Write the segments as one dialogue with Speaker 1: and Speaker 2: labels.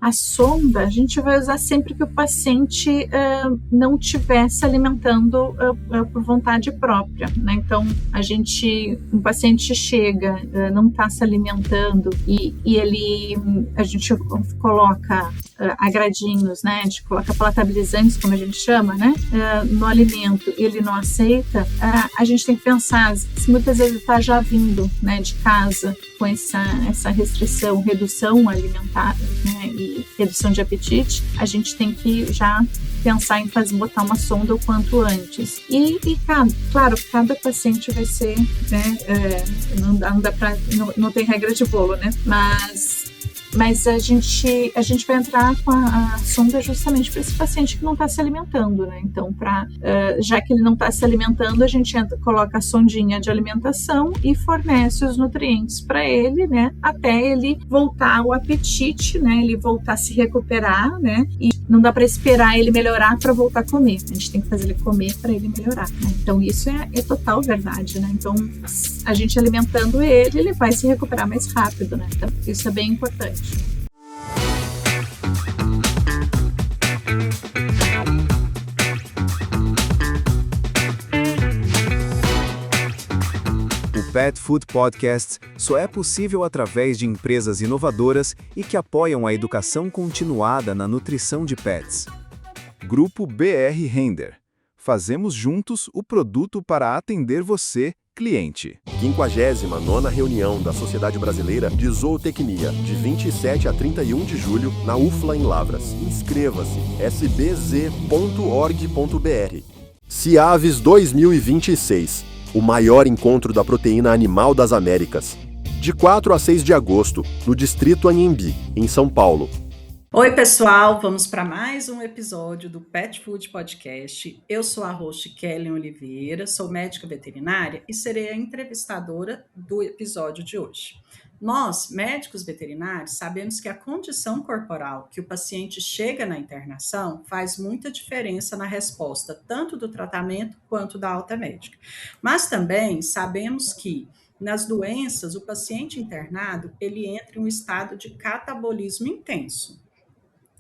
Speaker 1: A sonda a gente vai usar sempre que o paciente não estiver se alimentando por vontade própria, né? Então, um paciente chega, não está se alimentando e a gente coloca agradinhos, né? A gente coloca palatabilizantes, como a gente chama, né? No alimento, ele não aceita, a gente tem que pensar se muitas vezes ele está já vindo, né, de casa com essa restrição, redução alimentar, né, e redução de apetite, a gente tem que já pensar em botar uma sonda o quanto antes. E claro, cada paciente vai ser, né, não tem regra de bolo, né? Mas a gente vai entrar com a sonda justamente para esse paciente que não está se alimentando, né? Então, já que ele não está se alimentando, a gente coloca a sondinha de alimentação e fornece os nutrientes para ele, né? Até ele voltar ao apetite, né? Ele voltar a se recuperar, né? E não dá para esperar ele melhorar para voltar a comer. A gente tem que fazer ele comer para ele melhorar, né? Então, isso é total verdade, né? Então, a gente alimentando ele vai se recuperar mais rápido, né? Então, isso é bem importante.
Speaker 2: O Pet Food Podcast só é possível através de empresas inovadoras e que apoiam a educação continuada na nutrição de pets. Grupo BR Render. Fazemos juntos o produto para atender você, cliente.
Speaker 3: 59ª reunião da Sociedade Brasileira de Zootecnia, de 27 a 31 de julho, na UFLA em Lavras. Inscreva-se, sbz.org.br. Ciaves 2026, o maior encontro da proteína animal das Américas. De 4 a 6 de agosto, no Distrito Anhembi, em São Paulo.
Speaker 4: Oi, pessoal, vamos para mais um episódio do Pet Food Podcast. Eu sou a host Kellen Oliveira, sou médica veterinária e serei a entrevistadora do episódio de hoje. Nós, médicos veterinários, sabemos que a condição corporal que o paciente chega na internação faz muita diferença na resposta, tanto do tratamento quanto da alta médica. Mas também sabemos que nas doenças, o paciente internado, ele entra em um estado de catabolismo intenso.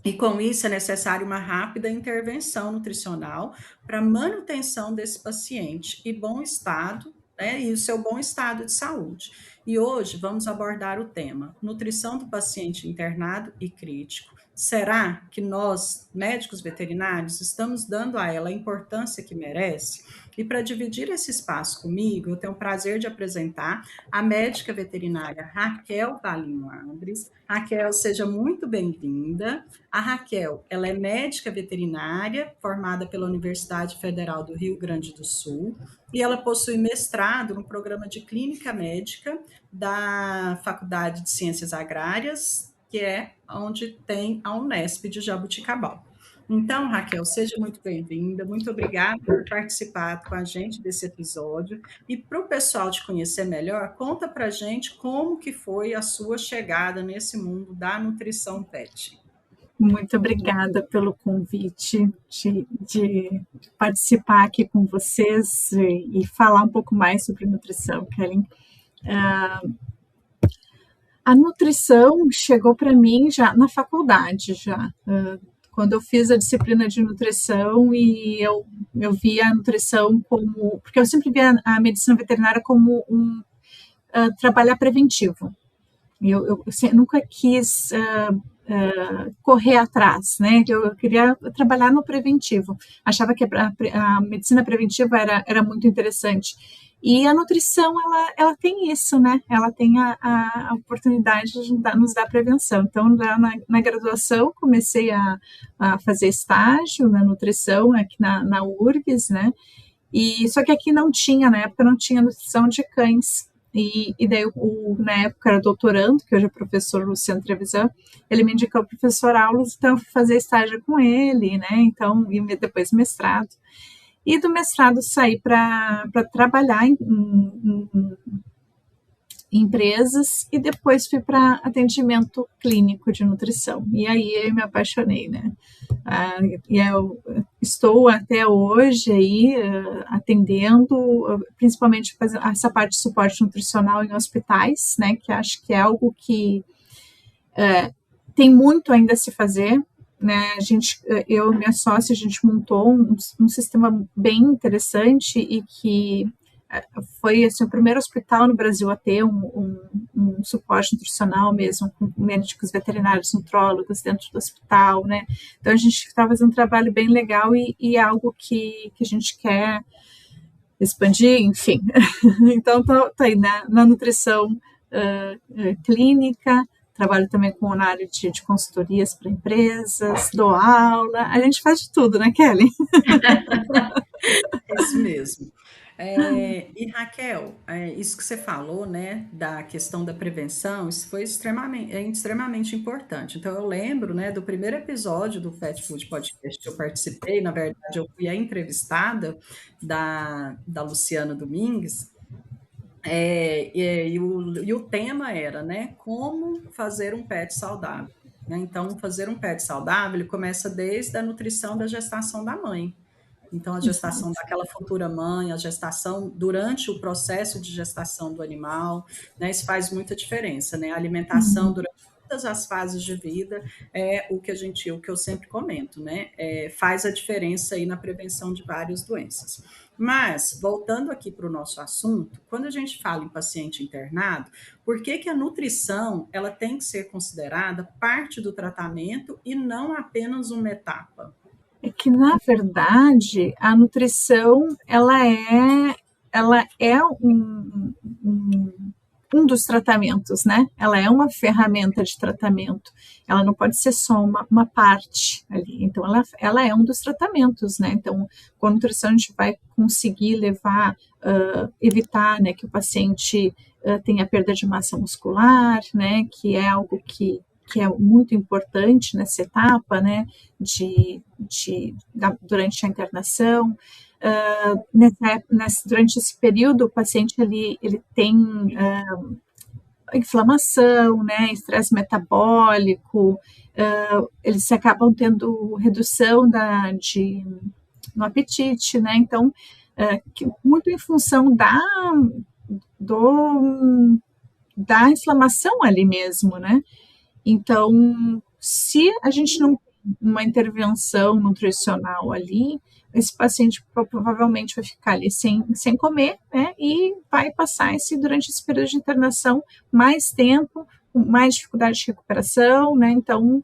Speaker 4: E com isso é necessária uma rápida intervenção nutricional para manutenção desse paciente e bom estado, né, e o seu bom estado de saúde. E hoje vamos abordar o tema nutrição do paciente internado e crítico. Será que nós, médicos veterinários, estamos dando a ela a importância que merece? E para dividir esse espaço comigo, eu tenho o prazer de apresentar a médica veterinária Raquel Valinho Andres. Raquel, seja muito bem-vinda. A Raquel, ela é médica veterinária, formada pela Universidade Federal do Rio Grande do Sul, e ela possui mestrado no programa de Clínica Médica da Faculdade de Ciências Agrárias, que é onde tem a Unesp de Jaboticabal. Então, Raquel, seja muito bem-vinda, muito obrigada por participar com a gente desse episódio. E para o pessoal te conhecer melhor, conta para a gente como que foi a sua chegada nesse mundo da nutrição pet.
Speaker 1: Muito obrigada pelo convite de participar aqui com vocês e falar um pouco mais sobre nutrição, Kellen. A nutrição chegou para mim já na faculdade, quando eu fiz a disciplina de nutrição e eu via a nutrição como... Porque eu sempre via a medicina veterinária como trabalhar preventivo. Eu nunca quis correr atrás, né? Eu queria trabalhar no preventivo. Achava que a medicina preventiva era muito interessante. E a nutrição, ela tem isso, né? Ela tem a oportunidade de nos dar prevenção. Então, na graduação, comecei a fazer estágio na nutrição, aqui na URGS, né? Só que aqui na época, não tinha nutrição de cães. E daí, na época, era doutorando, que hoje é o professor Luciano Trevisan, ele me indicou o professor Aulos, então eu fui fazer estágio com ele, né? Então, e depois mestrado. E do mestrado saí para trabalhar em empresas e depois fui para atendimento clínico de nutrição. E aí eu me apaixonei, né? E eu estou até hoje aí atendendo, principalmente fazendo essa parte de suporte nutricional em hospitais, né? Que acho que é algo que tem muito ainda a se fazer, né? Eu e minha sócia, a gente montou um sistema bem interessante e que foi assim, o primeiro hospital no Brasil a ter um suporte nutricional mesmo, com médicos veterinários, nutrólogos dentro do hospital, né? Então a gente está fazendo um trabalho bem legal e algo que a gente quer expandir, enfim. Então tá aí na nutrição clínica, trabalho também com na área de consultorias para empresas, dou aula, a gente faz de tudo, né, Kelly?
Speaker 4: É isso mesmo. E Raquel, isso que você falou, né, da questão da prevenção, isso foi extremamente importante. Então, eu lembro, né, do primeiro episódio do Pet Food Podcast que eu participei, na verdade, eu fui a entrevistada da Luciana Domingues, e o tema era, né, como fazer um pet saudável. Né? Então, fazer um pet saudável ele começa desde a nutrição da gestação da mãe. Então, a gestação daquela futura mãe, a gestação durante o processo de gestação do animal, né, isso faz muita diferença, né? A alimentação durante todas as fases de vida é o que eu sempre comento, né? Faz a diferença aí na prevenção de várias doenças. Mas, voltando aqui para o nosso assunto, quando a gente fala em paciente internado, por que a nutrição ela tem que ser considerada parte do tratamento e não apenas uma etapa?
Speaker 1: É que, na verdade, a nutrição, ela é um dos tratamentos, né? Ela é uma ferramenta de tratamento. Ela não pode ser só uma parte ali. Então, ela é um dos tratamentos, né? Então, com a nutrição, a gente vai conseguir evitar, né, que o paciente tenha perda de massa muscular, né? Que é algo que é muito importante nessa etapa, né, durante a internação. Durante esse período, o paciente ele tem inflamação, né, estresse metabólico, eles acabam tendo redução no apetite, né, então, muito em função da inflamação ali mesmo, né. Então, se a gente não tem uma intervenção nutricional ali, esse paciente provavelmente vai ficar ali sem comer, né, e vai passar durante esse período de internação mais tempo, com mais dificuldade de recuperação, né, então,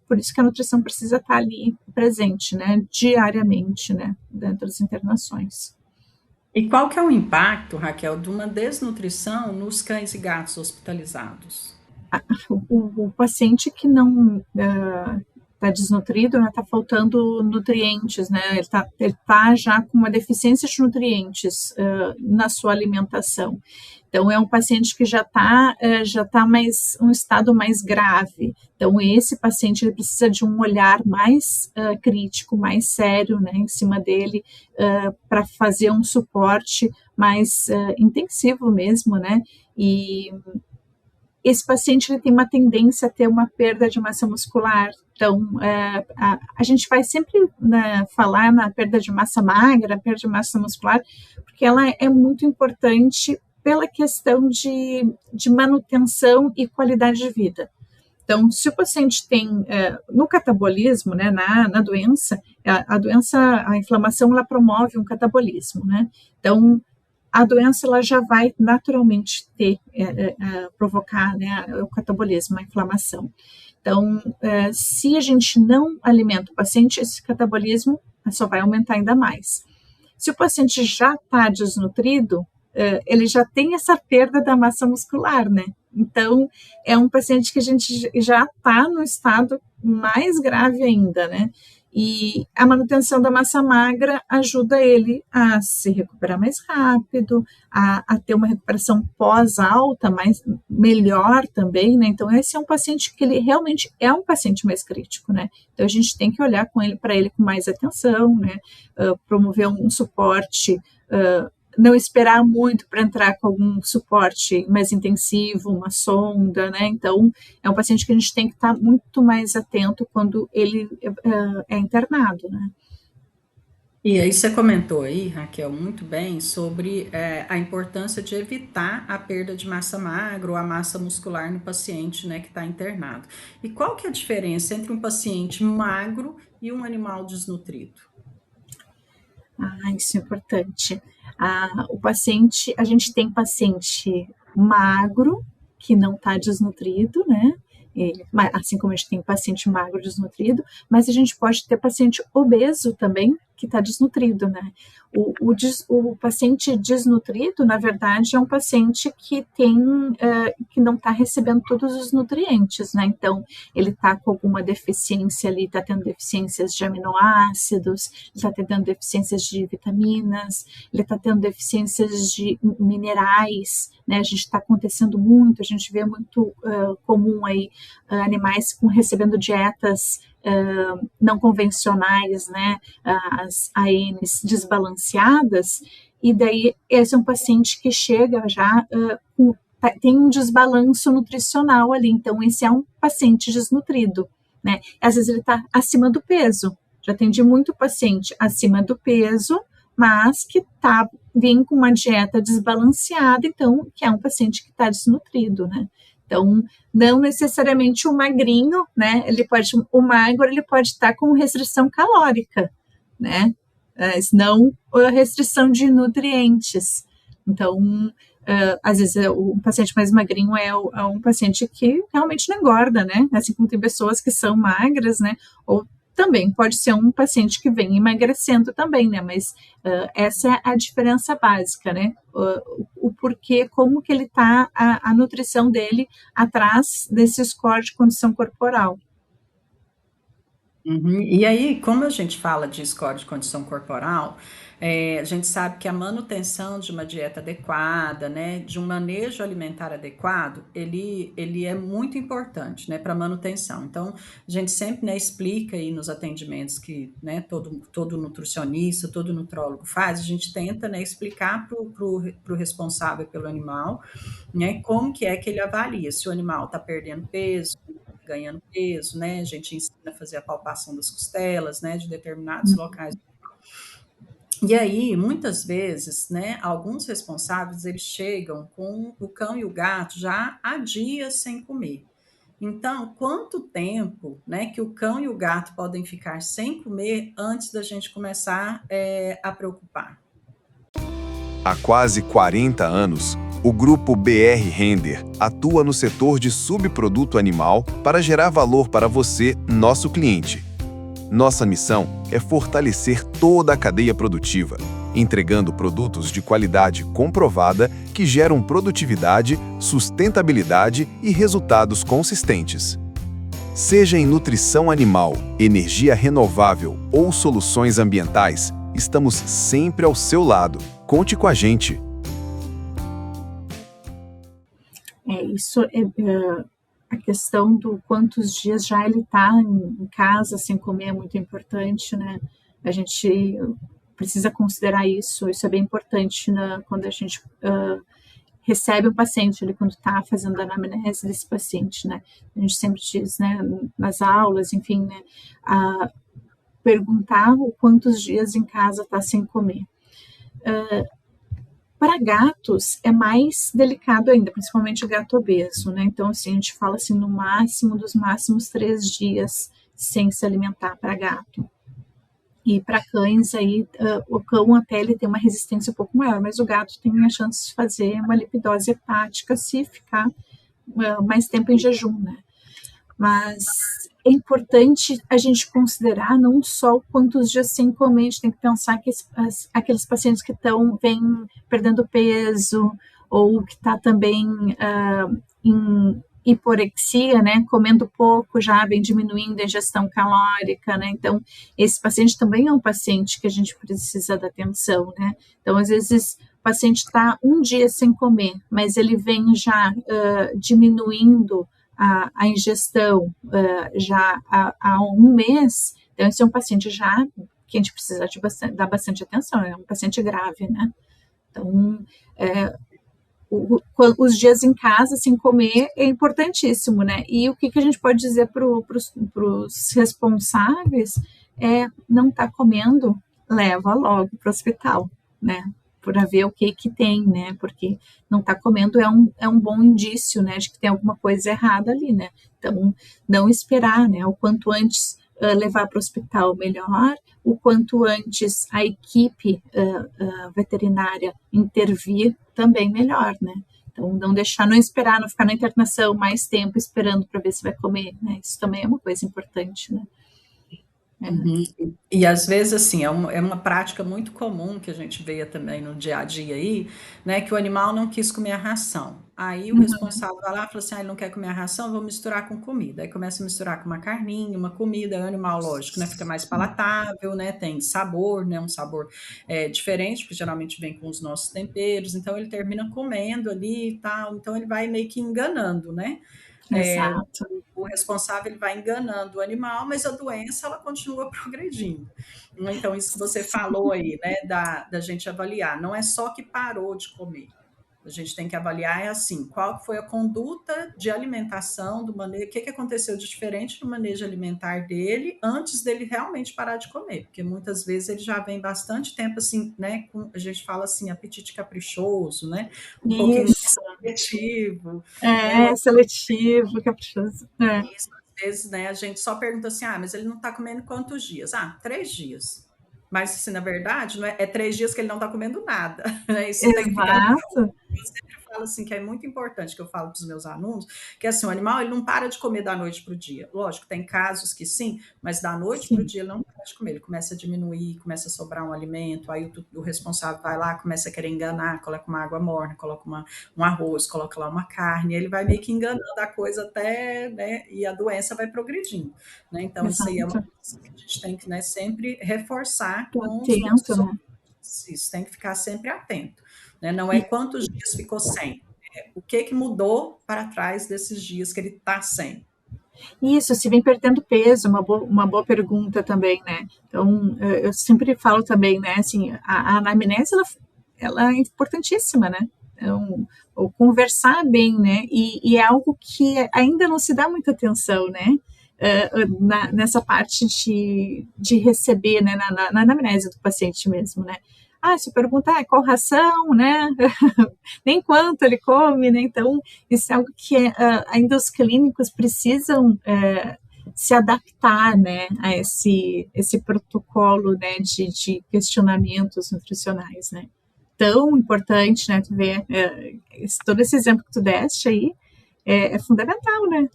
Speaker 1: por isso que a nutrição precisa estar ali presente, né, diariamente, né, dentro das internações.
Speaker 4: E qual que é o impacto, Raquel, de uma desnutrição nos cães e gatos hospitalizados?
Speaker 1: O paciente que não está desnutrido, está faltando nutrientes, né? Ele tá já com uma deficiência de nutrientes na sua alimentação. Então, é um paciente que já tá mais um estado mais grave. Então, esse paciente ele precisa de um olhar mais crítico, mais sério, né, em cima dele, para fazer um suporte mais intensivo mesmo, né? E esse paciente ele tem uma tendência a ter uma perda de massa muscular. Então, a gente vai sempre, né, falar na perda de massa magra, perda de massa muscular, porque ela é muito importante pela questão de manutenção e qualidade de vida. Então, se o paciente tem, no catabolismo, né, na doença, a inflamação, ela promove um catabolismo, né? Então, a doença ela já vai naturalmente provocar, né, o catabolismo, a inflamação. Então, se a gente não alimenta o paciente, esse catabolismo só vai aumentar ainda mais. Se o paciente já está desnutrido, ele já tem essa perda da massa muscular, né? Então, é um paciente que a gente já está no estado mais grave ainda, né? E a manutenção da massa magra ajuda ele a se recuperar mais rápido, a ter uma recuperação pós-alta melhor também, né? Então, esse é um paciente que ele realmente é um paciente mais crítico, né? Então, a gente tem que olhar para ele com mais atenção, né? Promover um suporte, não esperar muito para entrar com algum suporte mais intensivo, uma sonda, né? Então, é um paciente que a gente tem que estar muito mais atento quando ele é internado, né?
Speaker 4: E aí você comentou aí, Raquel, muito bem, sobre a importância de evitar a perda de massa magra ou a massa muscular no paciente, né, que está internado. E qual que é a diferença entre um paciente magro e um animal desnutrido?
Speaker 1: Isso é importante. A gente tem paciente magro que não está desnutrido, né? Assim como a gente tem paciente magro desnutrido, mas a gente pode ter paciente obeso também que está desnutrido, né? O paciente desnutrido, na verdade, é um paciente que que não está recebendo todos os nutrientes, né? Então, ele está com alguma deficiência ali, está tendo deficiências de aminoácidos, está tendo deficiências de vitaminas, ele está tendo deficiências de minerais, né? A gente está acontecendo muito, a gente vê muito comum aí animais recebendo dietas não convencionais, né, as ANs desbalanceadas, e daí esse é um paciente que chega já tem um desbalanço nutricional ali, então esse é um paciente desnutrido, né, às vezes ele está acima do peso, já atendi muito paciente acima do peso, mas que vem com uma dieta desbalanceada, então que é um paciente que está desnutrido, né. Então, não necessariamente o magrinho, né? O magro ele pode estar com restrição calórica, né? Mas não a restrição de nutrientes. Então, às vezes o paciente mais magrinho é um paciente que realmente não engorda, né? Assim como tem pessoas que são magras, né? Ou também pode ser um paciente que vem emagrecendo também, né? Mas essa é a diferença básica, né? O porquê, como que ele está, a nutrição dele atrás desse score de condição corporal.
Speaker 4: Uhum. E aí, como a gente fala de score de condição corporal, a gente sabe que a manutenção de uma dieta adequada, né, de um manejo alimentar adequado, ele é muito importante, né, para manutenção. Então, a gente sempre, né, explica aí nos atendimentos que, né, todo nutricionista, todo nutrólogo faz, a gente tenta, né, explicar para o responsável pelo animal, né, como que é que ele avalia, se o animal está perdendo peso, ganhando peso, né? A gente ensina a fazer a palpação das costelas, né? De determinados locais. E aí, muitas vezes, né? Alguns responsáveis, eles chegam com o cão e o gato já há dias sem comer. Então, quanto tempo, né? Que o cão e o gato podem ficar sem comer antes da gente começar a preocupar?
Speaker 2: Há quase 40 anos, o grupo BR Render atua no setor de subproduto animal para gerar valor para você, nosso cliente. Nossa missão é fortalecer toda a cadeia produtiva, entregando produtos de qualidade comprovada que geram produtividade, sustentabilidade e resultados consistentes. Seja em nutrição animal, energia renovável ou soluções ambientais, estamos sempre ao seu lado. Conte com a gente.
Speaker 1: A questão do quantos dias já ele está em casa sem comer é muito importante, né? A gente precisa considerar isso é bem importante quando a gente recebe o paciente, quando está fazendo a anamnese desse paciente, né? A gente sempre diz, né, nas aulas, enfim, né, perguntar quantos dias em casa está sem comer. Para gatos é mais delicado ainda, principalmente gato obeso, né? Então, assim, a gente fala assim, no máximo, dos máximos 3 dias sem se alimentar para gato. E para cães, aí, o cão até ele tem uma resistência um pouco maior, mas o gato tem a chance de fazer uma lipidose hepática se ficar mais tempo em jejum, né? Mas é importante a gente considerar não só quantos dias sem comer, a gente tem que pensar que aqueles pacientes que vêm perdendo peso ou que está também em hiporexia, né, comendo pouco já vem diminuindo a ingestão calórica, né, então esse paciente também é um paciente que a gente precisa da atenção, né, então às vezes o paciente está um dia sem comer, mas ele vem já diminuindo a ingestão já há um mês, então esse é um paciente já que a gente precisa dar bastante atenção, é um paciente grave, né? Então, os dias em casa sem comer é importantíssimo, né? E o que a gente pode dizer para os responsáveis é não estar comendo leva logo para o hospital, né? Para ver o que tem, né? Porque não está comendo é um bom indício, né? De que tem alguma coisa errada ali, né? Então, não esperar, né? O quanto antes levar para o hospital, melhor. O quanto antes a equipe veterinária intervir, também melhor, né? Então, não esperar, não ficar na internação mais tempo esperando para ver se vai comer, né? Isso também é uma coisa importante, né?
Speaker 4: Uhum. E às vezes, assim, é uma prática muito comum que a gente vê também no dia a dia aí, né? Que o animal não quis comer a ração. Aí o responsável vai lá e fala assim: ele não quer comer a ração, vou misturar com comida. Aí começa a misturar com uma carninha, uma comida, aí o animal, lógico, né? Fica mais palatável, né? Tem sabor, né? Um sabor diferente, porque geralmente vem com os nossos temperos, então ele termina comendo ali e tal, então ele vai meio que enganando, né?
Speaker 1: Exato.
Speaker 4: O responsável ele vai enganando o animal, mas a doença ela continua progredindo. Então, isso que você falou aí, né, da gente avaliar, não é só que parou de comer. A gente tem que avaliar assim, qual foi a conduta de alimentação do manejo, o que aconteceu de diferente no manejo alimentar dele antes dele realmente parar de comer, porque muitas vezes ele já vem bastante tempo assim, né, a gente fala assim, apetite caprichoso, né, um pouquinho
Speaker 1: Isso.
Speaker 4: seletivo, né,
Speaker 1: Seletivo, caprichoso.
Speaker 4: isso, às vezes, né, a gente só pergunta assim, mas ele não está comendo quantos dias? 3 dias. Mas, assim, na verdade, não é 3 dias que ele não está comendo nada, né? Isso tem que ficar
Speaker 1: Exato.
Speaker 4: eu sempre falo assim que é muito importante que eu falo para os meus alunos, que assim, o animal ele não para de comer da noite para o dia. Lógico, tem casos que sim, mas da noite para o dia ele não para de comer, ele começa a diminuir, começa a sobrar um alimento, aí o responsável vai lá, começa a querer enganar, coloca uma água morna, coloca um arroz, coloca lá uma carne, ele vai meio que enganando a coisa até, né, e a doença vai progredindo, né? Então isso aí é uma coisa que a gente tem que, né, sempre reforçar com os nossos
Speaker 1: Atento, né?
Speaker 4: Isso, tem que ficar sempre atento, né? Não é quantos dias ficou sem, o que mudou para trás desses dias que ele está sem.
Speaker 1: Isso, se vem perdendo peso, uma boa pergunta também, né? Então, eu sempre falo também, né, assim, a anamnese, ela é importantíssima, né? Então, ou conversar bem, né? E é algo que ainda não se dá muita atenção, né? Nessa parte de receber, né? Na anamnese do paciente mesmo, né? Se perguntar qual ração, né? Nem quanto ele come, né? Então, isso é algo que ainda os clínicos precisam se adaptar, né, a esse protocolo, né, de questionamentos nutricionais, né? Tão importante, né, tu ver todo esse exemplo que tu deste aí é fundamental, né?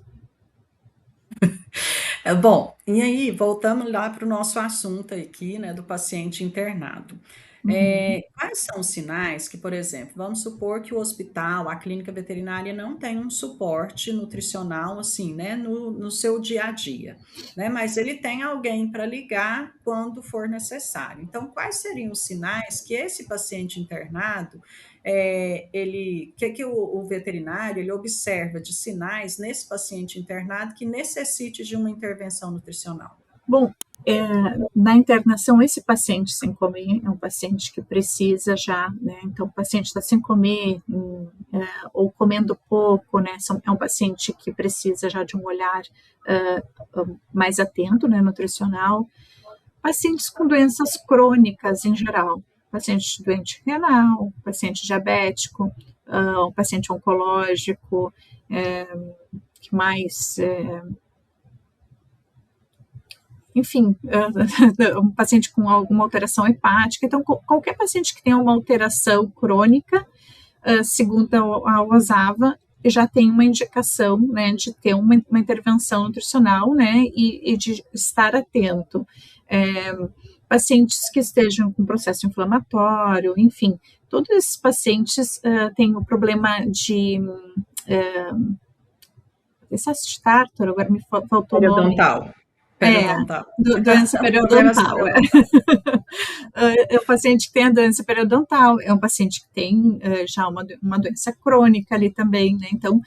Speaker 4: Bom, e aí, voltamos lá para o nosso assunto aqui, né, do paciente internado. Quais são os sinais que, por exemplo, vamos supor que o hospital, a clínica veterinária não tem um suporte nutricional, assim, né, no seu dia a dia, né, mas ele tem alguém para ligar quando for necessário. Então, quais seriam os sinais que esse paciente internado, que o veterinário, ele observa de sinais nesse paciente internado que necessite de uma intervenção nutricional?
Speaker 1: Bom, na internação, esse paciente sem comer é um paciente que precisa já, né? Então, o paciente está sem comer ou comendo pouco, né? É um paciente que precisa já de um olhar mais atento, né? Nutricional. Pacientes com doenças crônicas em geral, paciente doente renal, paciente diabético, um paciente oncológico, que mais... enfim, um paciente com alguma alteração hepática. Então, qualquer paciente que tenha uma alteração crônica, segundo a OSAVA, já tem uma indicação, né, de ter uma intervenção nutricional, né, e de estar atento. Pacientes que estejam com processo inflamatório, enfim, todos esses pacientes têm o problema de excesso de tártaro, agora me faltou o nome.
Speaker 4: Periodontal.
Speaker 1: Doença periodontal. É o paciente que tem a doença periodontal, é um paciente que tem já uma doença crônica ali também, né? Então,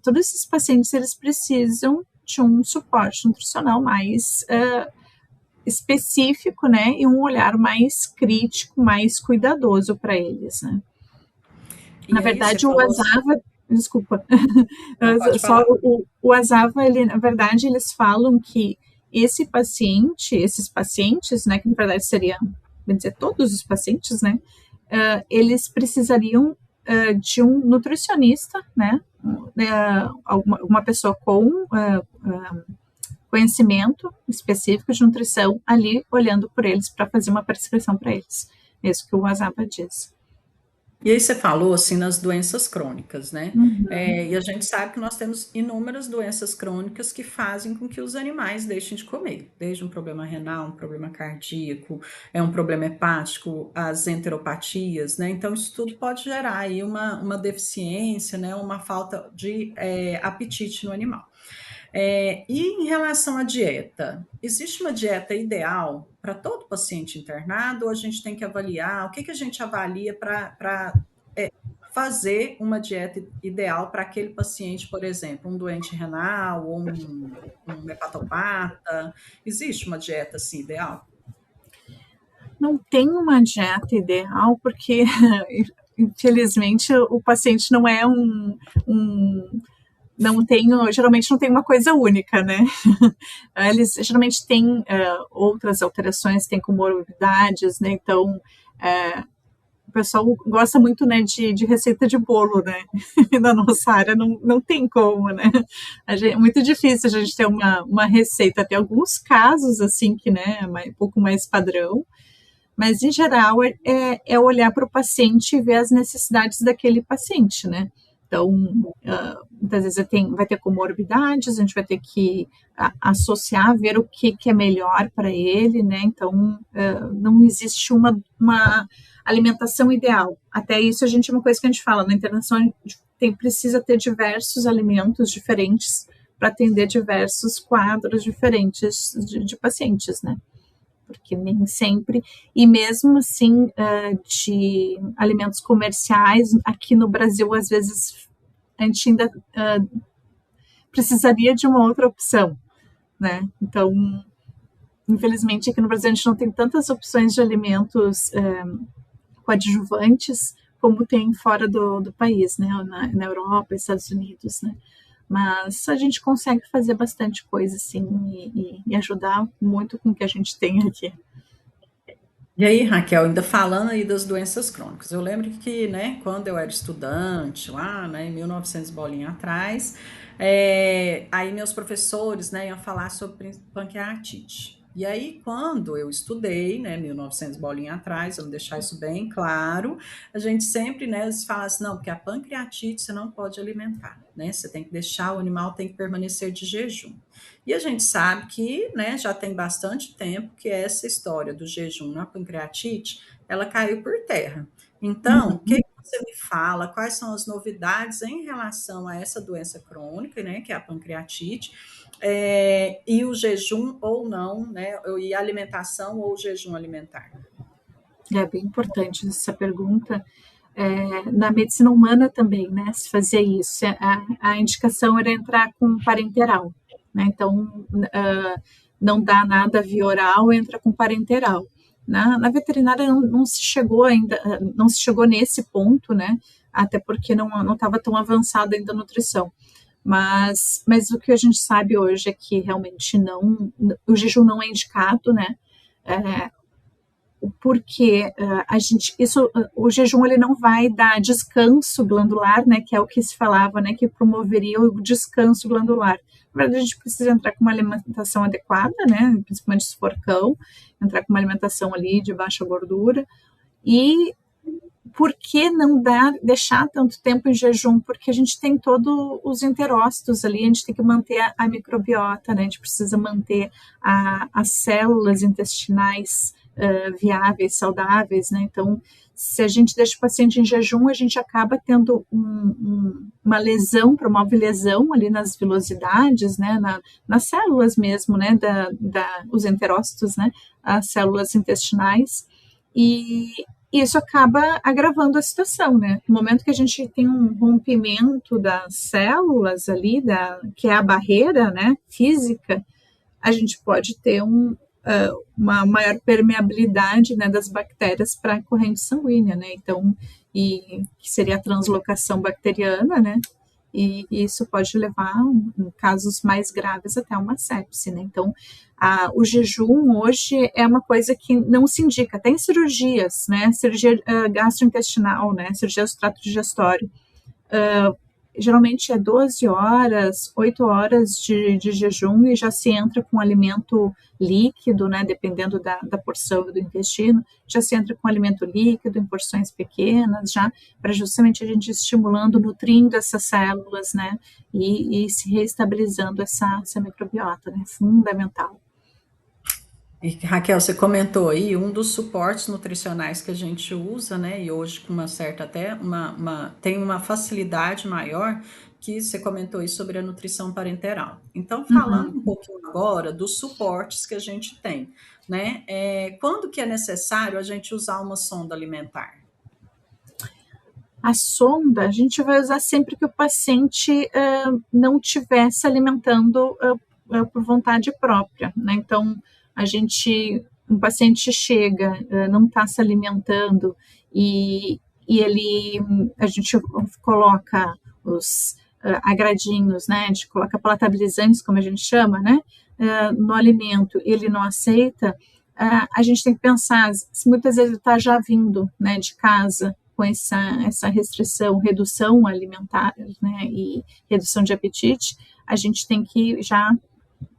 Speaker 1: todos esses pacientes, eles precisam de um suporte nutricional mais específico, né? E um olhar mais crítico, mais cuidadoso para eles, né? Na verdade, o ASAVA... Desculpa. O ASAVA, na verdade, eles falam que esses pacientes, né, que na verdade seria bem dizer, todos os pacientes, né, eles precisariam de um nutricionista, né, uma pessoa com conhecimento específico de nutrição ali olhando por eles para fazer uma prescrição para eles. É isso que o Azapa diz.
Speaker 4: E aí você falou, assim, nas doenças crônicas, né? E a gente sabe que nós temos inúmeras doenças crônicas que fazem com que os animais deixem de comer, desde um problema renal, um problema cardíaco, um problema hepático, as enteropatias, né? Então, isso tudo pode gerar aí uma deficiência, né? Uma falta de apetite no animal. E em relação à dieta, existe uma dieta ideal para todo paciente internado ou a gente tem que avaliar? O que a gente avalia para fazer uma dieta ideal para aquele paciente, por exemplo, um doente renal ou um hepatopata? Existe uma dieta assim ideal?
Speaker 1: Não tem uma dieta ideal porque, infelizmente, o paciente não é geralmente não tem uma coisa única, né? Eles geralmente têm outras alterações, têm comorbidades, né? Então, o pessoal gosta muito, né, de receita de bolo, né? Na nossa área não tem como, né? É muito difícil a gente ter uma receita. Tem alguns casos, assim, que, né, é um pouco mais padrão, mas, em geral, é olhar para o paciente e ver as necessidades daquele paciente, né? Então, muitas vezes vai ter comorbidades, a gente vai ter que associar, ver o que é melhor para ele, né? Então, não existe uma alimentação ideal. Até isso, uma coisa que a gente fala, na internação, precisa ter diversos alimentos diferentes para atender diversos quadros diferentes de pacientes, né? Porque nem sempre, e mesmo assim, de alimentos comerciais, aqui no Brasil, às vezes, a gente ainda precisaria de uma outra opção, né? Então, infelizmente, aqui no Brasil, a gente não tem tantas opções de alimentos coadjuvantes como tem fora do país, né? Na Europa, Estados Unidos, né? Mas a gente consegue fazer bastante coisa, assim, e ajudar muito com o que a gente tem aqui.
Speaker 4: E aí, Raquel, ainda falando aí das doenças crônicas, eu lembro que, né, quando eu era estudante, lá, né, em 1900 bolinha atrás, aí meus professores, né, iam falar sobre pancreatite. E aí, quando eu estudei, né, 1900 bolinha atrás, vamos deixar isso bem claro, a gente sempre, né, fala assim, não, porque a pancreatite você não pode alimentar, né, você tem que deixar, o animal tem que permanecer de jejum. E a gente sabe que, né, já tem bastante tempo que essa história do jejum na pancreatite, ela caiu por terra. Então, o que você me fala, quais são as novidades em relação a essa doença crônica, né, que é a pancreatite, e o jejum ou não, né, e a alimentação ou o jejum alimentar?
Speaker 1: É bem importante essa pergunta. Na medicina humana também, né, se fazia isso. A indicação era entrar com parenteral, né, então não dá nada via oral, entra com parenteral. Na veterinária não se chegou ainda, não se chegou nesse ponto, né, até porque não estava tão avançada ainda a nutrição. Mas o que a gente sabe hoje é que realmente o jejum não é indicado, né, porque o jejum ele não vai dar descanso glandular, né, que é o que se falava, né, que promoveria o descanso glandular. Na verdade, a gente precisa entrar com uma alimentação adequada, né, principalmente se for cão, entrar com uma alimentação ali de baixa gordura. E por que não deixar tanto tempo em jejum? Porque a gente tem todos os enterócitos ali, a gente tem que manter a microbiota, né, a gente precisa manter as células intestinais viáveis, saudáveis, né? Então, se a gente deixa o paciente em jejum, a gente acaba tendo uma lesão, promove lesão ali nas vilosidades, né? Nas células mesmo, né? Os enterócitos, né? As células intestinais, e isso acaba agravando a situação, né? No momento que a gente tem um rompimento das células ali, que é a barreira, né? Física, a gente pode ter uma maior permeabilidade, né, das bactérias para a corrente sanguínea, né, então, que seria a translocação bacteriana, né, e isso pode levar, em casos mais graves, até uma sepse, né? Então, o jejum hoje é uma coisa que não se indica, até em cirurgias, né? Cirurgia gastrointestinal, né? Cirurgia do trato digestório. Geralmente é 12 horas, 8 horas de jejum e já se entra com alimento líquido, né, dependendo da porção do intestino, já se entra com alimento líquido em porções pequenas, já para justamente a gente estimulando, nutrindo essas células, né, e se reestabilizando essa microbiota, né, fundamental.
Speaker 4: E, Raquel, você comentou aí, um dos suportes nutricionais que a gente usa, né, e hoje com uma certa até, tem uma facilidade maior, que você comentou aí sobre a nutrição parenteral. Então, falando um pouquinho agora dos suportes que a gente tem, né, quando que é necessário a gente usar uma sonda alimentar?
Speaker 1: A sonda a gente vai usar sempre que o paciente não estiver se alimentando por vontade própria, né, então um paciente chega, não está se alimentando e a gente coloca os agradinhos, né? A gente coloca palatabilizantes, como a gente chama, né? No alimento, ele não aceita, a gente tem que pensar, se muitas vezes ele está já vindo, né, de casa com essa restrição, redução alimentar, né, e redução de apetite, a gente tem que já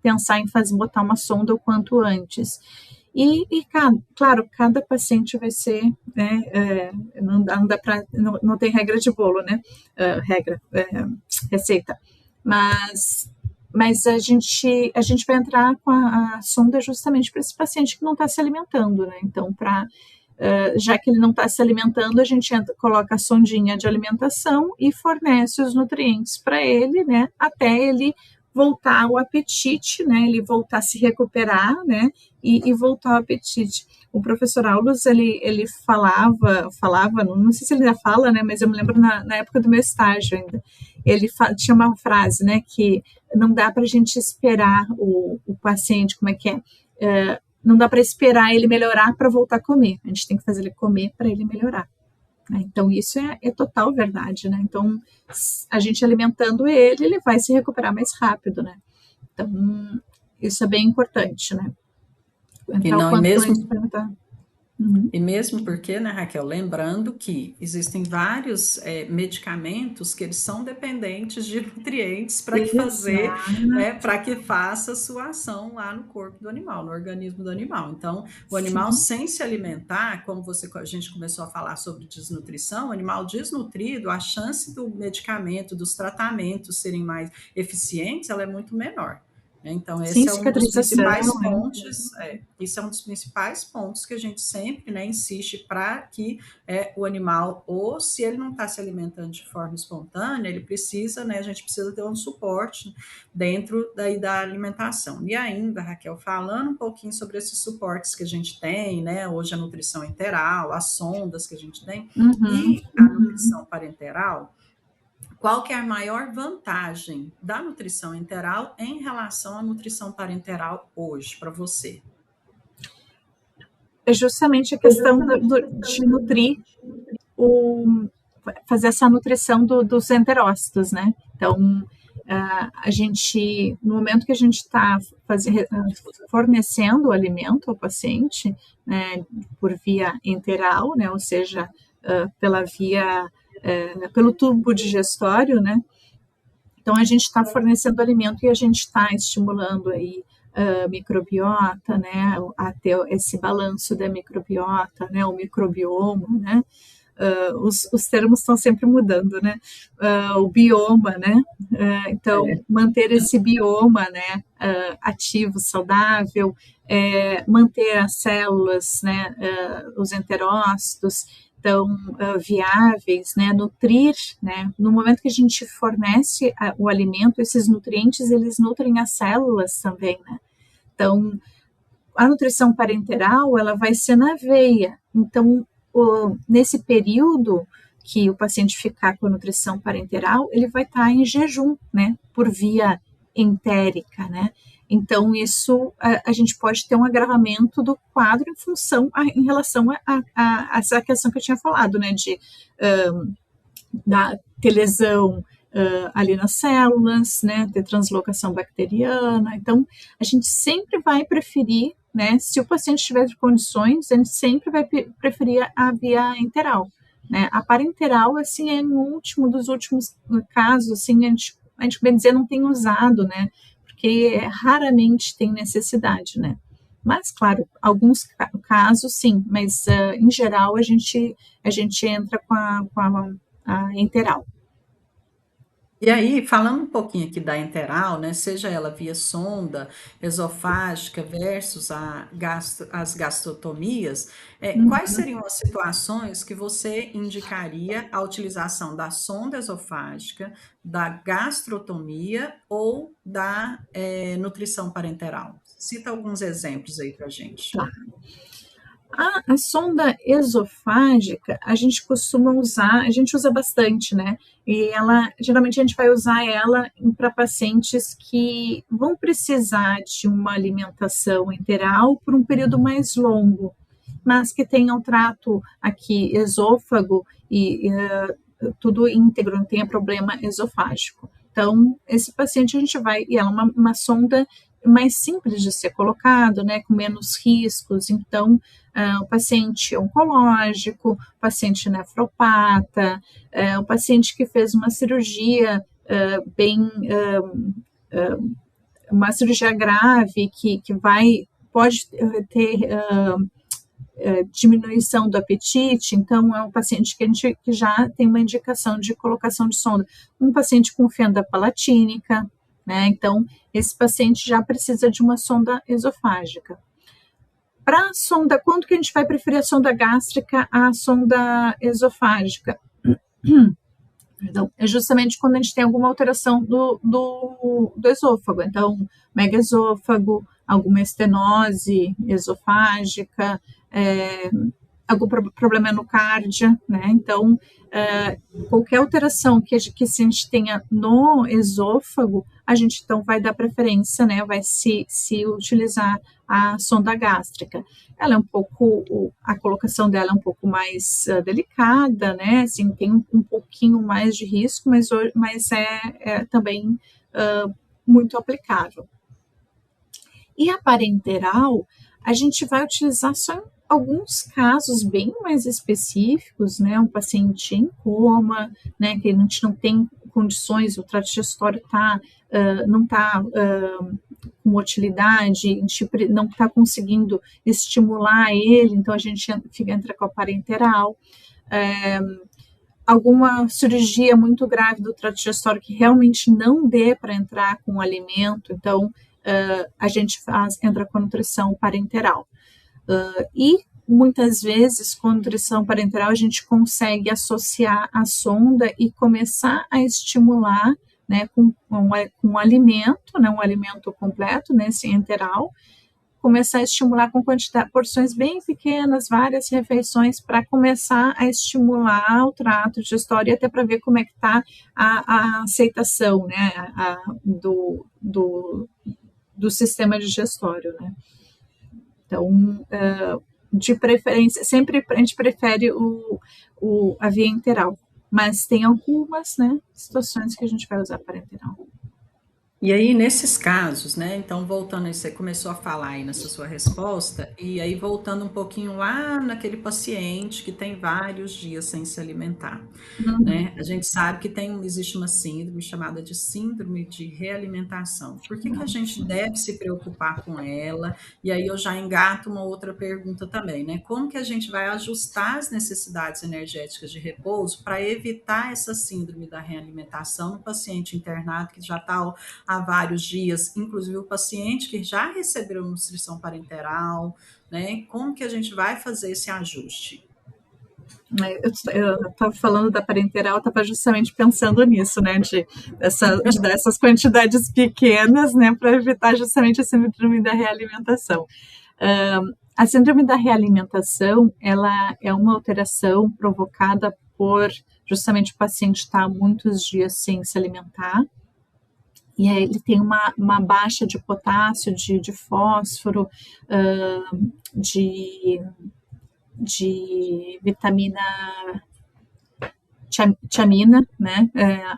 Speaker 1: pensar em botar uma sonda o quanto antes. Claro, cada paciente vai ser, né, não tem regra de bolo, né, receita, mas a gente vai entrar com a sonda justamente para esse paciente que não está se alimentando, né, então já que ele não está se alimentando, a gente coloca a sondinha de alimentação e fornece os nutrientes para ele, né, até ele voltar ao apetite, né, ele voltar a se recuperar, né, e voltar ao apetite. O professor Aulus, ele falava, não sei se ele ainda fala, né, mas eu me lembro na época do meu estágio ainda, ele tinha uma frase, né, que não dá para a gente esperar o paciente, como é que é? Não dá para esperar ele melhorar para voltar a comer, a gente tem que fazer ele comer para ele melhorar. Então, isso é total verdade, né? Então, a gente alimentando ele vai se recuperar mais rápido, né? Então, isso é bem importante, né?
Speaker 4: E mesmo porque, né, Raquel, lembrando que existem vários medicamentos que eles são dependentes de nutrientes para que faça a sua ação lá no corpo do animal, no organismo do animal. Então, o animal sem se alimentar, como a gente começou a falar sobre desnutrição, o animal desnutrido, a chance do medicamento, dos tratamentos serem mais eficientes, ela é muito menor. Então, esse é um dos principais pontos. Isso é um dos principais pontos que a gente sempre, né, insiste para que o animal, ou se ele não está se alimentando de forma espontânea, ele precisa, né, a gente precisa ter um suporte dentro da alimentação. E ainda, Raquel, falando um pouquinho sobre esses suportes que a gente tem, né, hoje a nutrição enteral, as sondas que a gente tem, e a nutrição parenteral. Qual que é a maior vantagem da nutrição enteral em relação à nutrição parenteral hoje, para você?
Speaker 1: É justamente a questão de nutrir, fazer essa nutrição dos enterócitos, né? Então, a gente, no momento que a gente está fornecendo o alimento ao paciente, né, por via enteral, né, ou seja, pelo tubo digestório, né? Então, a gente está fornecendo alimento e a gente está estimulando aí microbiota, né? A ter esse balanço da microbiota, né? O microbioma, né? Os termos estão sempre mudando, né? O bioma, né? Então, manter esse bioma, né? Ativo, saudável, manter as células, né? Os enterócitos, então, viáveis, né, nutrir, né, no momento que a gente fornece o alimento, esses nutrientes, eles nutrem as células também, né, então, a nutrição parenteral, ela vai ser na veia, então, nesse período que o paciente ficar com a nutrição parenteral, ele vai estar em jejum, né, por via entérica, né, então isso a gente pode ter um agravamento do quadro em relação a essa questão que eu tinha falado, né, de ter lesão, ali nas células, né, ter translocação bacteriana. Então, a gente sempre vai preferir, né, se o paciente tiver de condições, a gente sempre vai preferir a via enteral, né. A parenteral, assim, é no último dos últimos casos, assim, a gente bem dizer, não tem usado, né, porque raramente tem necessidade, né. Mas, claro, alguns casos, sim, mas, em geral, a gente entra com a enteral.
Speaker 4: E aí, falando um pouquinho aqui da enteral, né, seja ela via sonda esofágica versus as gastrotomias, quais
Speaker 1: Uhum.
Speaker 4: seriam as situações que você indicaria a utilização da sonda esofágica, da gastrotomia ou da nutrição parenteral? Cita alguns exemplos aí para gente.
Speaker 1: Tá. A sonda esofágica, a gente costuma usar, a gente usa bastante, né? E ela, geralmente a gente vai usar ela para pacientes que vão precisar de uma alimentação enteral por um período mais longo, mas que tenham trato aqui esôfago e tudo íntegro, não tenha problema esofágico. Então, esse paciente a gente vai, e ela é uma sonda mais simples de ser colocado, né, com menos riscos. Então, o paciente oncológico, paciente nefropata, o paciente que fez uma cirurgia uma cirurgia grave que pode ter diminuição do apetite, então é um paciente que já tem uma indicação de colocação de sonda. Um paciente com fenda palatínica, né? Então, esse paciente já precisa de uma sonda esofágica. Para a sonda, quando que a gente vai preferir a sonda gástrica à sonda esofágica? Perdão, é justamente quando a gente tem alguma alteração do esôfago. Então, megaesôfago, alguma estenose esofágica, algum problema no cardio, né? Então, qualquer alteração que a gente tenha no esôfago, a gente então vai dar preferência, né? Vai se utilizar a sonda gástrica. Ela é a colocação dela é um pouco mais delicada, né? Assim, tem um pouquinho mais de risco, mas é também muito aplicável. E a parenteral, a gente vai utilizar só em alguns casos bem mais específicos, né? Um paciente em coma, né? Que a gente não tem condições, o trato digestório não está com motilidade, a gente não está conseguindo estimular ele, então a gente entra com a parenteral. Alguma cirurgia muito grave do trato digestório que realmente não dê para entrar com o alimento, então a gente entra com a nutrição parenteral. E muitas vezes com a nutrição parenteral a gente consegue associar a sonda e começar a estimular, né, com um alimento, né, um alimento completo, nesse enteral, começar a estimular com porções bem pequenas, várias refeições, para começar a estimular o trato digestório e até para ver como é que está a aceitação, né, do sistema digestório, né. Então, de preferência, sempre a gente prefere a via enteral, mas tem algumas, né, situações que a gente vai usar parenteral.
Speaker 4: E aí, nesses casos, né? Então, voltando aí, você começou a falar aí nessa sua resposta, e aí voltando um pouquinho lá naquele paciente que tem vários dias sem se alimentar, né? A gente sabe que existe uma síndrome chamada de síndrome de realimentação. Por que a gente deve se preocupar com ela? E aí eu já engato uma outra pergunta também, né? Como que a gente vai ajustar as necessidades energéticas de repouso para evitar essa síndrome da realimentação no paciente internado que já está há vários dias, inclusive o paciente que já recebeu nutrição parenteral, né? Como que a gente vai fazer esse ajuste?
Speaker 1: Eu estava falando da parenteral, estava justamente pensando nisso, né, de dar essas quantidades pequenas, né, para evitar justamente a síndrome da realimentação. A síndrome da realimentação, ela é uma alteração provocada por justamente o paciente estar muitos dias sem se alimentar, e aí ele tem uma baixa de potássio, de fósforo, de vitamina tiamina, né,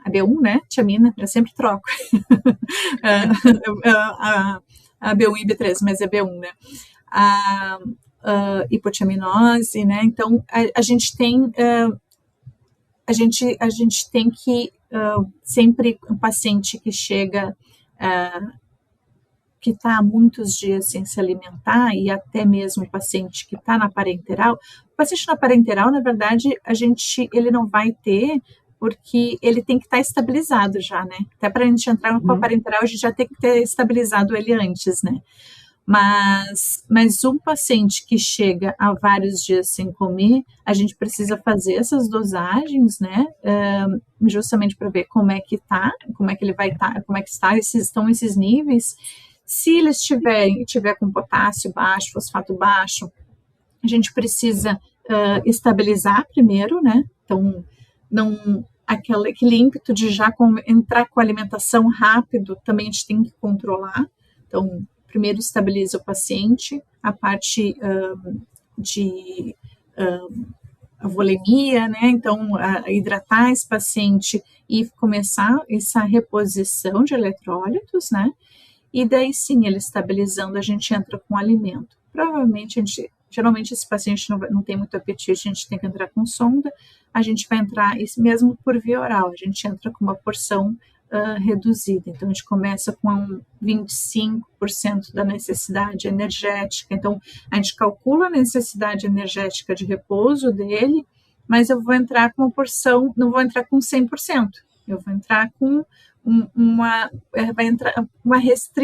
Speaker 1: a B1, né, tiamina, eu sempre troco, a B1 e B3, mas é B1, né, a hipotiaminose, né, então a gente tem que sempre um paciente que chega que está há muitos dias sem se alimentar, e até mesmo o paciente que está na parenteral. O paciente na parenteral, na verdade, ele não vai ter, porque ele tem que estar estabilizado já, né? Até para a gente entrar com a parenteral, a gente já tem que ter estabilizado ele antes, né? Mas um paciente que chega há vários dias sem comer, a gente precisa fazer essas dosagens, né? Justamente para ver como é que está, como é que ele vai estar, como é que estão esses níveis. Se ele tiver com potássio baixo, fosfato baixo, a gente precisa estabilizar primeiro, né? Então, aquele ímpeto de já entrar com a alimentação rápido, também a gente tem que controlar. Então, primeiro estabiliza o paciente, a parte de a volemia, né? Então, hidratar esse paciente e começar essa reposição de eletrólitos, né? E daí sim, ele estabilizando, a gente entra com alimento. Provavelmente, geralmente esse paciente não tem muito apetite, a gente tem que entrar com sonda, a gente vai entrar, isso mesmo por via oral, a gente entra com uma porção reduzida. Então, a gente começa com 25% da necessidade energética. Então, a gente calcula a necessidade energética de repouso dele, mas eu vou entrar com uma porção, não vou entrar com 100%, eu vou entrar com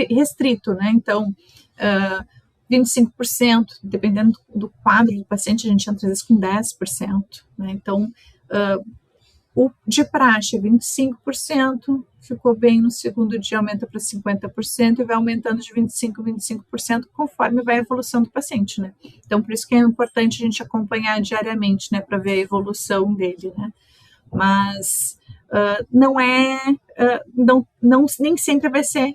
Speaker 1: restrito, né? Então, 25%, dependendo do quadro do paciente, a gente entra às vezes com 10%, né? Então, o de praxe é 25%, ficou bem no segundo dia, aumenta para 50% e vai aumentando de 25% conforme vai a evolução do paciente, né? Então, por isso que é importante a gente acompanhar diariamente, né, para ver a evolução dele, né? Mas nem sempre vai ser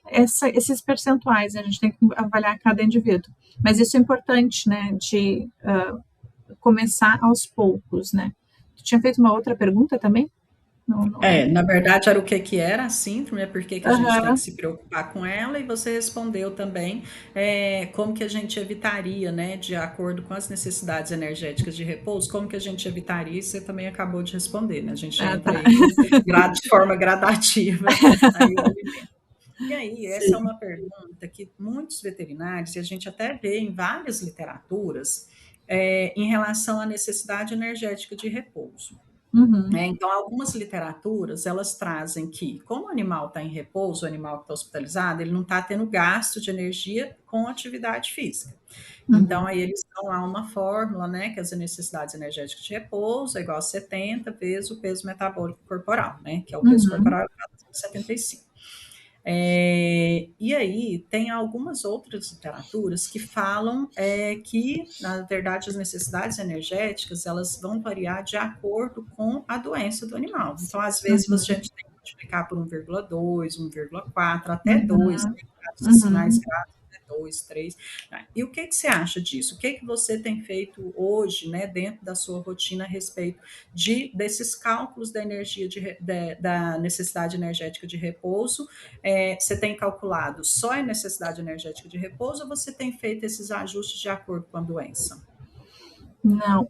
Speaker 1: esses percentuais, né? A gente tem que avaliar cada indivíduo. Mas isso é importante, né, de começar aos poucos, né? Tu tinha feito uma outra pergunta também? Não.
Speaker 4: Na verdade era o que era a síndrome, por que a gente tem que se preocupar com ela, e você respondeu também como que a gente evitaria, né, de acordo com as necessidades energéticas de repouso, como que a gente evitaria, e você também acabou de responder, né, a gente entra aí de forma gradativa aí o alimento. E aí, essa é uma pergunta que muitos veterinários, e a gente até vê em várias literaturas, em relação à necessidade energética de repouso. Então, algumas literaturas, elas trazem que, como o animal está em repouso, o animal que está hospitalizado, ele não está tendo gasto de energia com atividade física. Então, aí eles dão lá uma fórmula, né, que as necessidades energéticas de repouso é igual a 70 vezes o peso metabólico corporal, né, que é o peso corporal de 75. E aí tem algumas outras literaturas que falam que, na verdade, as necessidades energéticas, elas vão variar de acordo com a doença do animal. Então, às vezes, a gente tem que multiplicar por 1,2, 1,4, até 2, né? Casos sinais graves, 2, 3. E o que você acha disso? O que você tem feito hoje, né, dentro da sua rotina a respeito desses cálculos da energia, da necessidade energética de repouso? Você tem calculado só a necessidade energética de repouso, ou você tem feito esses ajustes de acordo com a doença?
Speaker 1: Não,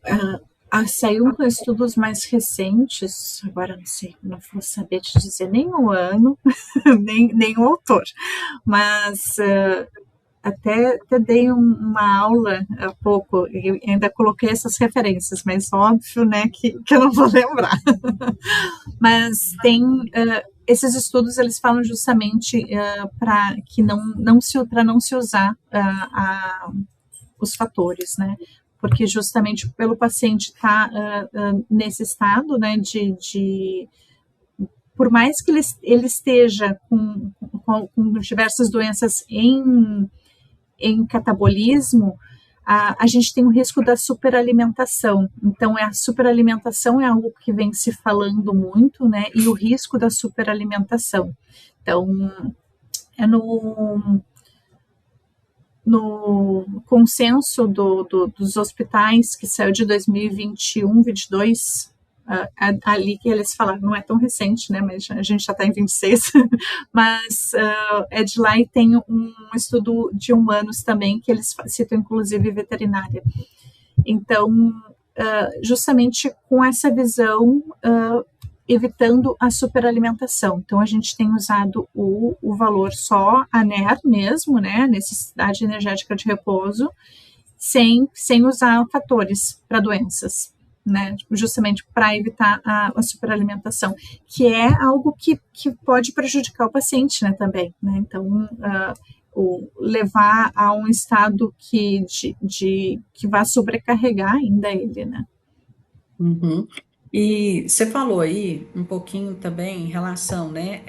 Speaker 1: saiu estudos mais recentes, agora não vou saber te dizer nem o ano, nem o autor, mas até dei uma aula há pouco, e ainda coloquei essas referências, mas óbvio, né, que eu não vou lembrar. Mas tem esses estudos, eles falam justamente para não se usar os fatores, né? Porque justamente pelo paciente estar nesse estado, né, por mais que ele esteja com diversas doenças em catabolismo, a gente tem o risco da superalimentação. Então, a superalimentação é algo que vem se falando muito, né? E o risco da superalimentação. Então, no consenso dos hospitais, que saiu de 2021, 22, ali que eles falaram, não é tão recente, né, mas a gente já está em 26, mas é de lá, e tem um estudo de humanos também, que eles citam inclusive veterinária. Então, justamente com essa visão, evitando a superalimentação. Então, a gente tem usado o valor só, a NER mesmo, né, necessidade energética de repouso, sem usar fatores para doenças, né, justamente para evitar a superalimentação, que é algo que pode prejudicar o paciente, né, também, né, então, levar a um estado que vai sobrecarregar ainda ele, né.
Speaker 4: Uhum. E você falou aí um pouquinho também em relação, né,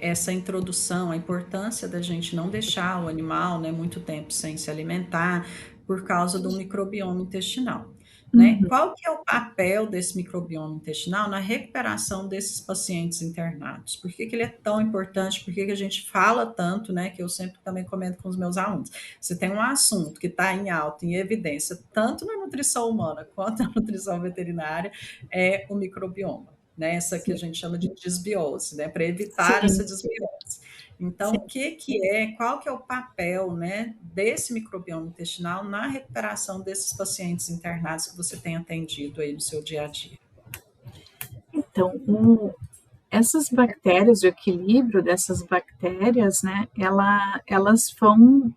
Speaker 4: essa introdução, a importância da gente não deixar o animal, né, muito tempo sem se alimentar por causa do microbioma intestinal, né?
Speaker 1: Uhum.
Speaker 4: Qual que é o papel desse microbioma intestinal na recuperação desses pacientes internados? Por que ele é tão importante? Por que a gente fala tanto, né, que eu sempre também comento com os meus alunos? Você tem um assunto que está em alta, em evidência, tanto na nutrição humana quanto na nutrição veterinária, é o microbioma, né? Essa que a gente chama de desbiose, né? Para evitar essa
Speaker 1: Sim,
Speaker 4: desbiose. Então,
Speaker 1: sim.
Speaker 4: qual que é o papel, né, desse microbioma intestinal na recuperação desses pacientes internados que você tem atendido aí no seu dia a dia?
Speaker 1: Então, essas bactérias, o equilíbrio dessas bactérias, né, elas vão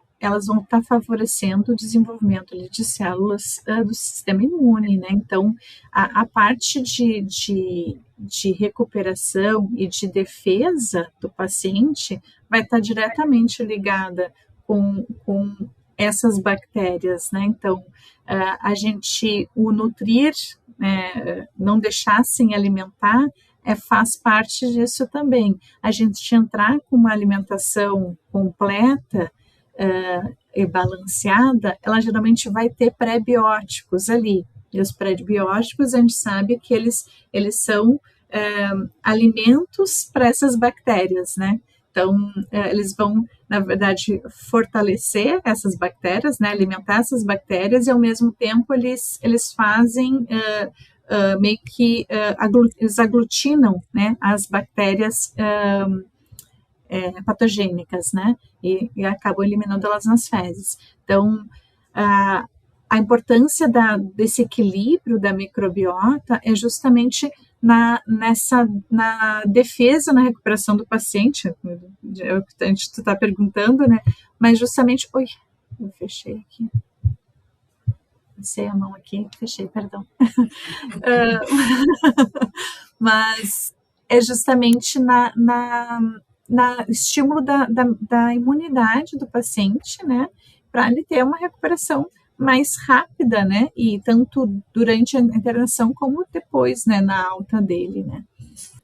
Speaker 1: estar favorecendo o desenvolvimento ali de células do sistema imune, né? Então, a parte de recuperação e de defesa do paciente vai estar diretamente ligada com essas bactérias, né? Então, o nutrir, não deixar sem alimentar, faz parte disso também. A gente entrar com uma alimentação completa e balanceada, ela geralmente vai ter pré-bióticos ali. E os pré-bióticos, a gente sabe que eles são alimentos para essas bactérias, né? Então, eles vão, na verdade, fortalecer essas bactérias, né? Alimentar essas bactérias, e ao mesmo tempo eles fazem meio que eles aglutinam, né, as bactérias patogênicas, né, e acabam eliminando elas nas fezes. Então, a importância desse equilíbrio da microbiota é justamente na defesa, na recuperação do paciente, é o que a gente está perguntando, né, mas justamente, eu fechei aqui. Passei a mão aqui, fechei, perdão. Mas é justamente na estímulo da imunidade do paciente, né, para ele ter uma recuperação mais rápida, né, e tanto durante a internação como depois, né, na alta dele, né.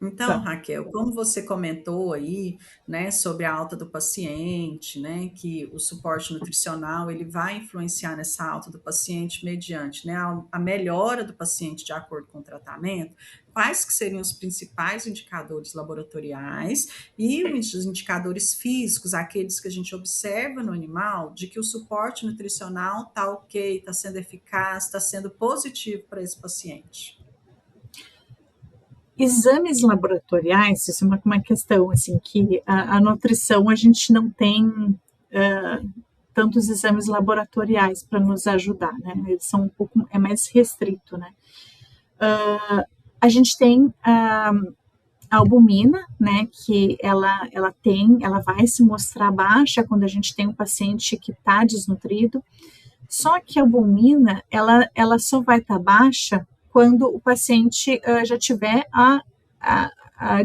Speaker 4: Então, Raquel, como você comentou aí, né, sobre a alta do paciente, né, que o suporte nutricional ele vai influenciar nessa alta do paciente mediante, né, a melhora do paciente de acordo com o tratamento, quais que seriam os principais indicadores laboratoriais e os indicadores físicos, aqueles que a gente observa no animal, de que o suporte nutricional está ok, está sendo eficaz, está sendo positivo para esse paciente?
Speaker 1: Exames laboratoriais, isso é uma questão, assim, que a nutrição, a gente não tem tantos exames laboratoriais para nos ajudar, né, eles são um pouco, mais restrito, né. A gente tem a albumina, né, que ela vai se mostrar baixa quando a gente tem um paciente que está desnutrido, só que a albumina, ela só vai estar baixa quando o paciente já tiver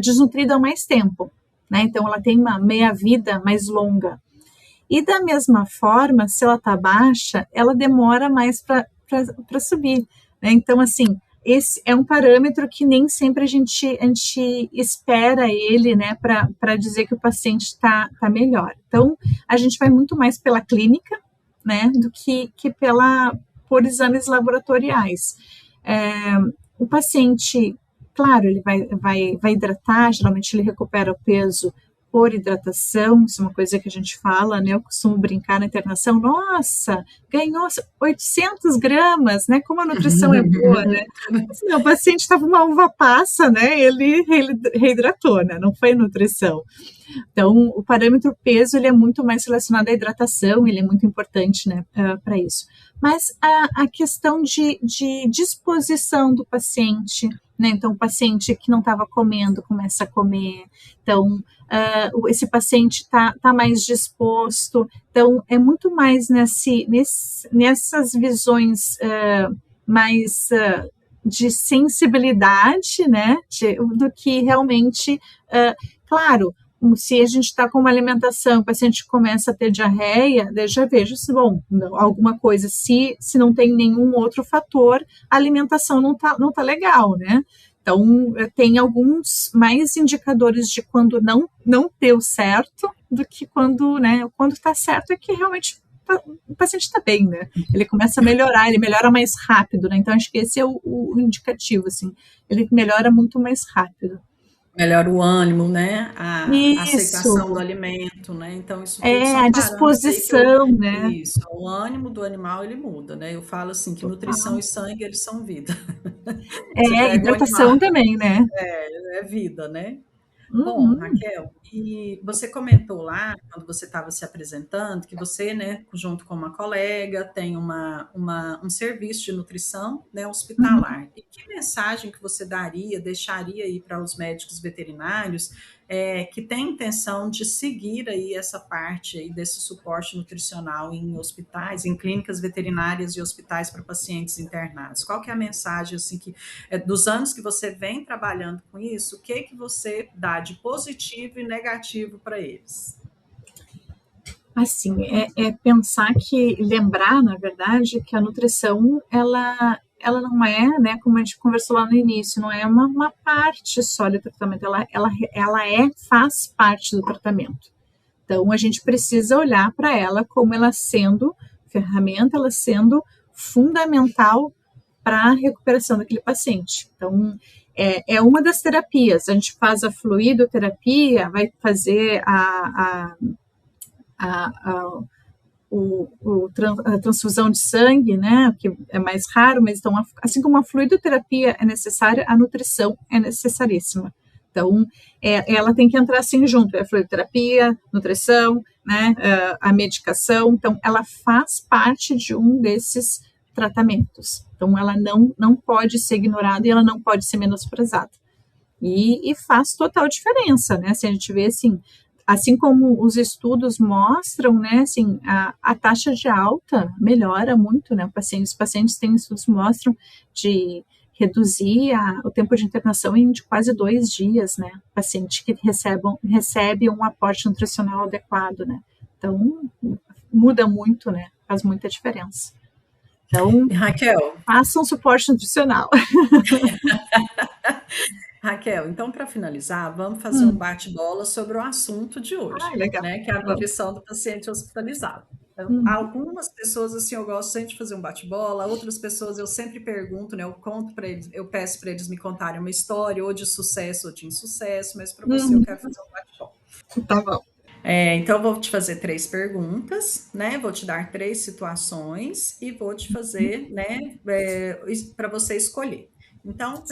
Speaker 1: desnutrido há mais tempo, né? Então, ela tem uma meia-vida mais longa. E da mesma forma, se ela está baixa, ela demora mais para subir, né? Então, assim, esse é um parâmetro que nem sempre a gente espera ele, né, para dizer que o paciente está melhor. Então, a gente vai muito mais pela clínica, né, do que por exames laboratoriais. O paciente, claro, ele vai hidratar, geralmente ele recupera o peso por hidratação, isso é uma coisa que a gente fala, né? Eu costumo brincar na internação, nossa, ganhou 800 gramas, né? Como a nutrição é boa, né? Mas, não, o paciente estava uma uva passa, né? Ele reidratou, né? Não foi nutrição. Então, o parâmetro peso, ele é muito mais relacionado à hidratação, ele é muito importante, né, para isso. Mas a questão de disposição do paciente, né, então o paciente que não estava comendo começa a comer, então esse paciente está mais disposto, então é muito mais nessas visões mais de sensibilidade, né, do que realmente, claro, se a gente está com uma alimentação, o paciente começa a ter diarreia, daí já vejo se, bom, alguma coisa, se não tem nenhum outro fator, a alimentação não tá legal, né? Então, tem alguns mais indicadores de quando não deu certo do que quando, né, quando está certo é que realmente o paciente está bem, né? Ele começa a melhorar, ele melhora mais rápido, né? Então, acho que esse é o indicativo, assim, ele melhora muito mais rápido.
Speaker 4: Melhora o ânimo, né? A aceitação do
Speaker 1: Isso,
Speaker 4: alimento, né? Então, isso tudo
Speaker 1: a
Speaker 4: são parâmetros aí
Speaker 1: disposição, né?
Speaker 4: isso, o ânimo do animal, ele muda, né? Eu falo assim, que nutrição
Speaker 1: Total.
Speaker 4: e sangue, eles são vida. Você pega o
Speaker 1: Hidratação
Speaker 4: animal,
Speaker 1: também, né?
Speaker 4: é vida, né? Bom,
Speaker 1: Uhum,
Speaker 4: Raquel, e você comentou lá, quando você estava se apresentando, que você, né, junto com uma colega, tem um serviço de nutrição, né,
Speaker 1: uhum.
Speaker 4: hospitalar. E que mensagem que você deixaria aí para os médicos veterinários que têm intenção de seguir aí essa parte aí desse suporte nutricional em hospitais, em clínicas veterinárias e hospitais para pacientes internados? Qual que é a mensagem, assim, que dos anos que você vem trabalhando com isso, o que você dá de positivo e negativo para eles?
Speaker 1: Assim, pensar lembrar, na verdade, que a nutrição, ela não é, né, como a gente conversou lá no início, não é uma parte só do tratamento, faz parte do tratamento. Então, a gente precisa olhar para ela como ela sendo ferramenta, ela sendo fundamental para a recuperação daquele paciente. Então, é uma das terapias. A gente faz a fluidoterapia, vai fazer a transfusão de sangue, né, que é mais raro, mas então, assim como a fluidoterapia é necessária, a nutrição é necessaríssima. Então, ela tem que entrar assim junto, a fluidoterapia, nutrição, né, a medicação, então ela faz parte de um desses tratamentos. Então, ela não pode ser ignorada e ela não pode ser menosprezada. E faz total diferença, né, se a gente vê assim como os estudos mostram, né, assim, a taxa de alta melhora muito, né, os pacientes têm estudos que mostram de reduzir o tempo de internação de quase 2 dias, né, paciente que recebe um aporte nutricional adequado, né, então muda muito, né, faz muita diferença. Então,
Speaker 4: Raquel,
Speaker 1: faça um suporte nutricional.
Speaker 4: Raquel, então, para finalizar, vamos fazer um bate-bola sobre o assunto de hoje,
Speaker 1: Legal.
Speaker 4: né? Que é a
Speaker 1: Vamos.
Speaker 4: nutrição do paciente hospitalizado. Então, algumas pessoas, assim, eu gosto sempre de fazer um bate-bola, outras pessoas eu sempre pergunto, né? Eu conto para eles, eu peço para eles me contarem uma história, ou de sucesso ou de insucesso, mas para você eu quero fazer um bate-bola.
Speaker 1: Tá bom.
Speaker 4: Então, eu vou te fazer 3 perguntas, né? Vou te dar 3 situações e vou te fazer, né? Para você escolher. Então,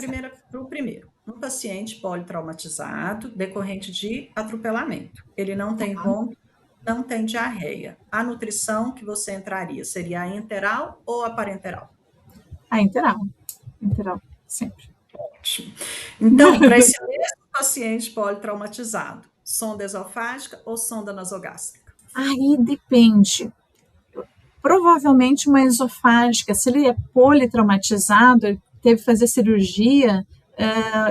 Speaker 4: para o primeiro, um paciente politraumatizado decorrente de atropelamento. Ele não tem vômito, não tem diarreia. A nutrição que você entraria seria a enteral ou a parenteral?
Speaker 1: A enteral, sempre.
Speaker 4: Ótimo. Então, para esse mesmo paciente politraumatizado, sonda esofágica ou sonda nasogástrica?
Speaker 1: Aí depende. Provavelmente uma esofágica, se ele é politraumatizado, ele teve que fazer cirurgia,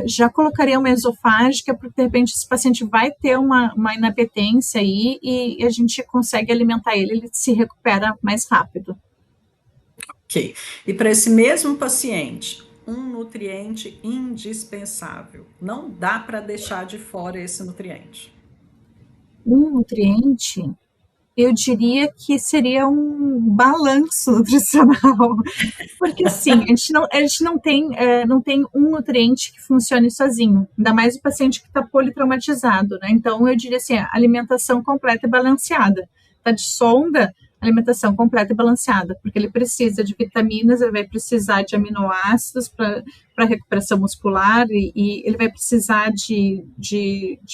Speaker 1: já colocaria uma esofágica, porque de repente esse paciente vai ter uma inapetência aí e a gente consegue alimentar ele se recupera mais rápido.
Speaker 4: Ok. E para esse mesmo paciente, um nutriente indispensável. Não dá para deixar de fora esse nutriente.
Speaker 1: Um nutriente, Eu diria que seria um balanço nutricional, porque assim, não tem um nutriente que funcione sozinho, ainda mais o paciente que está politraumatizado, né? Então, eu diria assim, alimentação completa e balanceada. Tá de sonda, alimentação completa e balanceada, porque ele precisa de vitaminas, ele vai precisar de aminoácidos para recuperação muscular e ele vai precisar de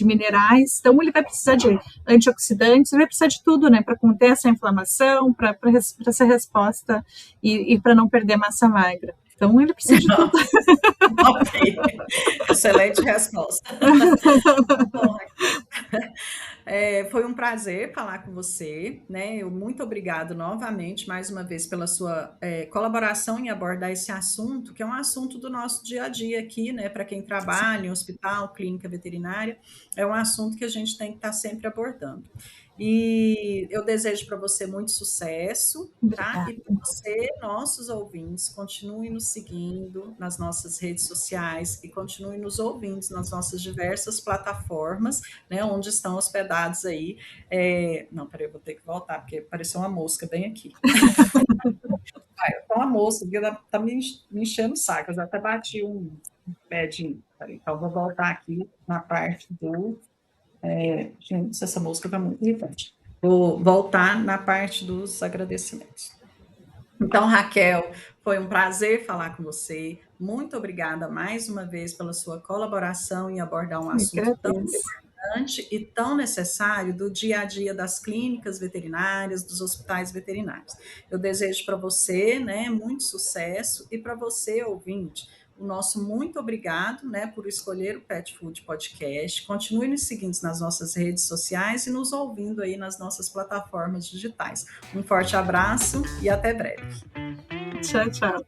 Speaker 1: minerais, então ele vai precisar de antioxidantes, ele vai precisar de tudo, né, para conter essa inflamação, para essa resposta e para não perder massa magra. Então ele precisa de tudo.
Speaker 4: Ok, excelente resposta. Bom, foi um prazer falar com você, né? Muito obrigado novamente, mais uma vez, pela sua colaboração em abordar esse assunto, que é um assunto do nosso dia a dia aqui, né? Para quem trabalha em hospital, clínica veterinária, é um assunto que a gente tem que estar sempre abordando. E eu desejo para você muito sucesso, tá? E para você, nossos ouvintes, continuem nos seguindo nas nossas redes sociais e continuem nos ouvindo nas nossas diversas plataformas, né, onde estão hospedados aí. Não, peraí, eu vou ter que voltar, porque apareceu uma mosca bem aqui. Uma mosca, tá me enchendo o saco, eu já até bati um pedinho. Então, vou voltar aqui na parte do... gente, essa música está muito irritante. Vou voltar na parte dos agradecimentos. Então, Raquel, foi um prazer falar com você. Muito obrigada mais uma vez pela sua colaboração em abordar um assunto tão importante e tão necessário do dia a dia das clínicas veterinárias, dos hospitais veterinários. Eu desejo para você, né, muito sucesso e para você, ouvinte, o nosso muito obrigado, né, por escolher o Pet Food Podcast. Continue nos seguindo nas nossas redes sociais e nos ouvindo aí nas nossas plataformas digitais. Um forte abraço e até breve.
Speaker 1: Tchau, tchau.